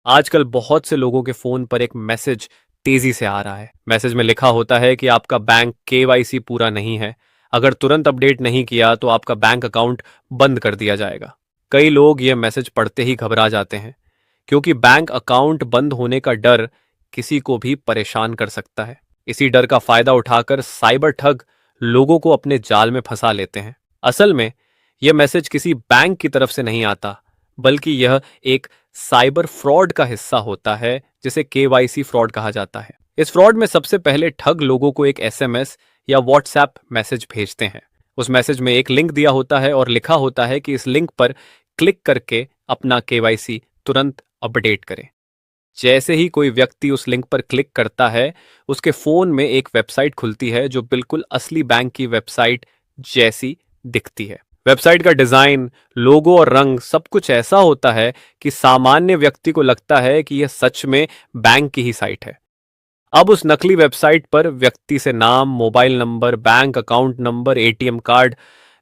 आजकल बहुत से लोगों के फोन पर एक मैसेज तेजी से आ रहा है। मैसेज में लिखा होता है कि आपका बैंक केवाईसी पूरा नहीं है। अगर तुरंत अपडेट नहीं किया तो आपका बैंक अकाउंट बंद कर दिया जाएगा। कई लोग यह मैसेज पढ़ते ही घबरा जाते हैं, क्योंकि बैंक अकाउंट बंद होने का डर किसी को भी परेशान कर सकता है। इसी डर का फायदा उठाकर साइबर ठग लोगों को अपने जाल में फंसा लेते हैं। असल में यह मैसेज किसी बैंक की तरफ से नहीं आता, बल्कि यह एक साइबर फ्रॉड का हिस्सा होता है, जिसे केवाईसी फ्रॉड कहा जाता है। इस फ्रॉड में सबसे पहले ठग लोगों को एक एसएमएस या व्हाट्सएप मैसेज भेजते हैं। उस मैसेज में एक लिंक दिया होता है और लिखा होता है कि इस लिंक पर क्लिक करके अपना केवाईसी तुरंत अपडेट करें। जैसे ही कोई व्यक्ति उस लिंक पर क्लिक करता है, उसके फोन में एक वेबसाइट खुलती है जो बिल्कुल असली बैंक की वेबसाइट जैसी दिखती है। वेबसाइट का डिजाइन, लोगो और रंग सब कुछ ऐसा होता है कि सामान्य व्यक्ति को लगता है कि यह सच में बैंक की ही साइट है। अब उस नकली वेबसाइट पर व्यक्ति से नाम, mobile number, bank account number, ATM card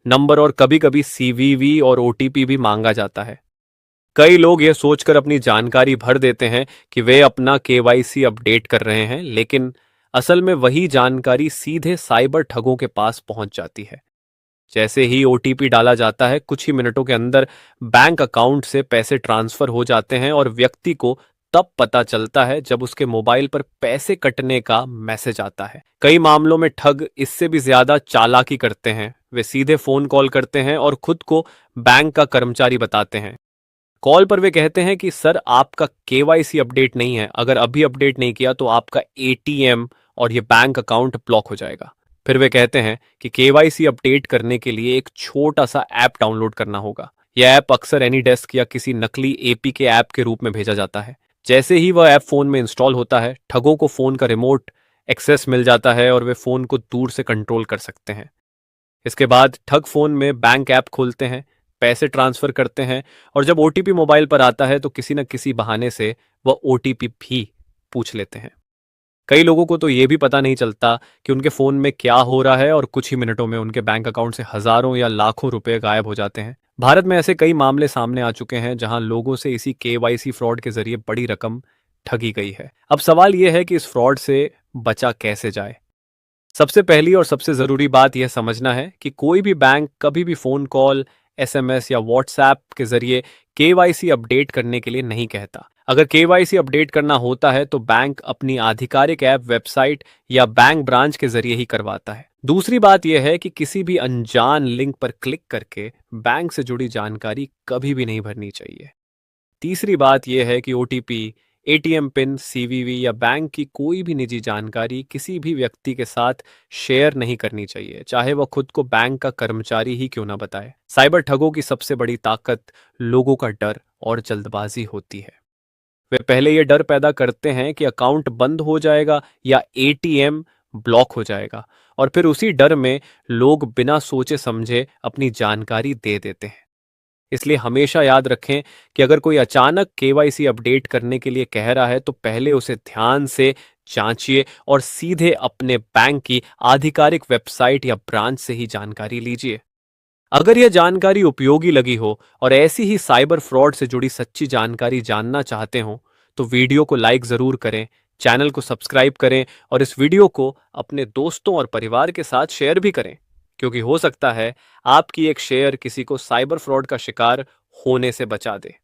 number और कभी-कभी सीवीवी और ओटीपी भी मांगा जाता है। कई लोग यह सोचकर अपनी जानकारी भर देते हैं कि वे अपना केवाईसी अपडेट कर रहे हैं, लेकिन असल में वही जानकारी सीधे साइबर ठगों के पास पहुंच जाती है। जैसे ही ओटीपी डाला जाता है, कुछ ही मिनटों के अंदर बैंक अकाउंट से पैसे ट्रांसफर हो जाते हैं और व्यक्ति को तब पता चलता है जब उसके मोबाइल पर पैसे कटने का मैसेज आता है। कई मामलों में ठग इससे भी ज्यादा चालाकी करते हैं। वे सीधे फोन कॉल करते हैं और खुद को बैंक का कर्मचारी बताते हैं। कॉल पर वे कहते हैं कि सर, आपका केवाईसी अपडेट नहीं है। अगर अभी अपडेट नहीं किया तो आपका एटीएम और ये बैंक अकाउंट ब्लॉक हो जाएगा। फिर वे कहते हैं कि केवाईसी अपडेट करने के लिए एक छोटा सा ऐप डाउनलोड करना होगा। यह ऐप अक्सर एनीडेस्क या किसी नकली एपीके ऐप के रूप में भेजा जाता है। जैसे ही वह ऐप फोन में इंस्टॉल होता है, ठगों को फोन का रिमोट एक्सेस मिल जाता है और वे फोन को दूर से कंट्रोल कर सकते हैं। इसके बाद ठग फोन में बैंक ऐप खोलते हैं, पैसे ट्रांसफर करते हैं और जब ओटीपी मोबाइल पर आता है तो किसी न किसी बहाने से वह ओटीपी भी पूछ लेते हैं। कई लोगों को तो यह भी पता नहीं चलता कि उनके फोन में क्या हो रहा है और कुछ ही मिनटों में उनके बैंक अकाउंट से हजारों या लाखों रुपए गायब हो जाते हैं। भारत में ऐसे कई मामले सामने आ चुके हैं जहां लोगों से इसी केवाईसी फ्रॉड के जरिए बड़ी रकम ठगी गई है। अब सवाल यह है कि इस फ्रॉड से बचा कैसे जाए। सबसे पहली और सबसे जरूरी बात यह समझना है कि कोई भी बैंक कभी भी फोन कॉल, एसएमएस या व्हाट्सएप के जरिए केवाईसी अपडेट करने के लिए नहीं कहता। अगर केवाईसी अपडेट करना होता है तो बैंक अपनी आधिकारिक ऐप, वेबसाइट या बैंक ब्रांच के जरिए ही करवाता है। दूसरी बात यह है कि किसी भी अनजान लिंक पर क्लिक करके बैंक से जुड़ी जानकारी कभी भी नहीं भरनी चाहिए। तीसरी बात यह है कि ओटीपी, एटीएम पिन, सीवीवी या बैंक की कोई भी निजी जानकारी किसी भी व्यक्ति के साथ शेयर नहीं करनी चाहिए, चाहे वह खुद को बैंक का कर्मचारी ही क्यों ना बताए। साइबर ठगों की सबसे बड़ी ताकत लोगों का डर और जल्दबाजी होती है। वे पहले यह डर पैदा करते हैं कि अकाउंट बंद हो जाएगा या एटीएम ब्लॉक हो जाएगा, और फिर उसी डर में लोग बिना सोचे समझे अपनी जानकारी दे देते हैं। इसलिए हमेशा याद रखें कि अगर कोई अचानक केवाईसी अपडेट करने के लिए कह रहा है तो पहले उसे ध्यान से जांचिए और सीधे अपने बैंक की आधिकारिक वेबसाइट या ब्रांच से ही जानकारी लीजिए। अगर यह जानकारी उपयोगी लगी हो और ऐसी ही साइबर फ्रॉड से जुड़ी सच्ची जानकारी जानना चाहते हो तो वीडियो को लाइक जरूर करें, चैनल को सब्सक्राइब करें और इस वीडियो को अपने दोस्तों और परिवार के साथ शेयर भी करें, क्योंकि हो सकता है आपकी एक शेयर किसी को साइबर फ्रॉड का शिकार होने से बचा दे।